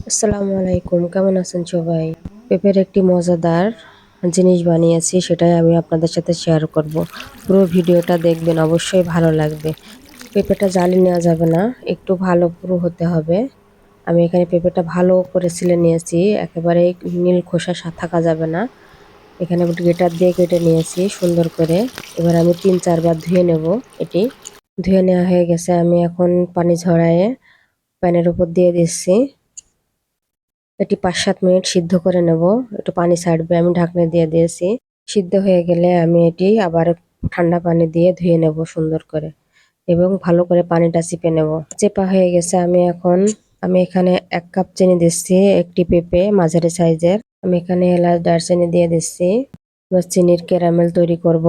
আসসালামু আলাইকুম, কেমন আছেন সবাই? পেঁপের একটি মজাদার জিনিস বানিয়েছি, সেটাই আমি আপনাদের সাথে শেয়ার করব। পুরো ভিডিওটা দেখবেন, অবশ্যই ভালো লাগবে। পেঁপেটা জ্বালিয়ে নেওয়া যাবে না, একটু ভালো পুরো হতে হবে। আমি এখানে পেঁপেটা ভালো করে ছিলে নিয়েছি, একেবারে নীল খোসা থাকা যাবে না। এখানে গ্রেটার দিয়ে কেটে নিয়েছি সুন্দর করে। এবার আমি 3-4 বার ধুয়ে নেব। এটি ধুয়ে নেওয়া হয়ে গেছে। আমি এখন পানি ঝরায়ে প্যানের উপর দিয়ে দিচ্ছি। এটি 5-7 মিনিট সিদ্ধ করে নেব। একটু পানি ছাড়বে, আমি ঢাকনা দিয়ে দিয়েছি। সিদ্ধ হয়ে গেলে আমি এটি আবার ঠান্ডা পানি দিয়ে ধুয়ে নেব সুন্দর করে, এবং ভালো করে পানিটা চিপে নেব। চেপা হয়ে গেছে। আমি এখানে 1 কাপ চিনি দিচ্ছি, একটি পেঁপে মাঝারি সাইজের। আমি এখানে এলাচ দারচিনি দিয়ে দিচ্ছি। এবার চিনির ক্যারামেল তৈরি করব।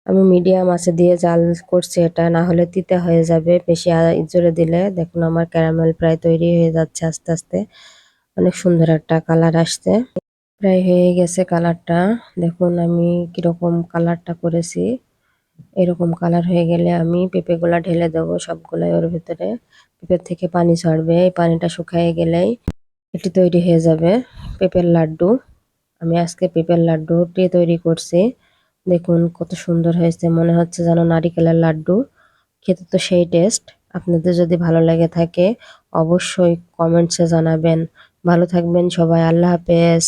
আমি মিডিয়াম আঁচে দিয়ে জাল করছি, এটা না হলে তিতা হয়ে যাবে বেশি জোরে দিলে। দেখুন আমার ক্যারামেল প্রায় তৈরি হয়ে যাচ্ছে আস্তে আস্তে। অনেক সুন্দর একটা কালার আসছে, প্রায় হয়ে গেছে কালারটা। দেখুন আমি কিরকম কালারটা করেছি। এরকম কালার হয়ে গেলে আমি পেঁপেগুলা ঢেলে দেবো সবগুলাই ওর ভিতরে। পেঁপের থেকে পানি ছাড়বে, এই পানিটা শুকিয়ে গেলেই এটি তৈরি হয়ে যাবে পেঁপের লাড্ডু। আমি আজকে পেঁপের লাড্ডুটি তৈরি করছি। দেখুন কত সুন্দর হয়েছে, মনে হচ্ছে যেন নারিকেলের লাড্ডু। খেতে তো সেই টেস্ট। আপনাদের যদি ভালো লেগে থাকে অবশ্যই কমেন্টসে জানাবেন। ভালো থাকবেন সবাই, আল্লাহ হাফেজ।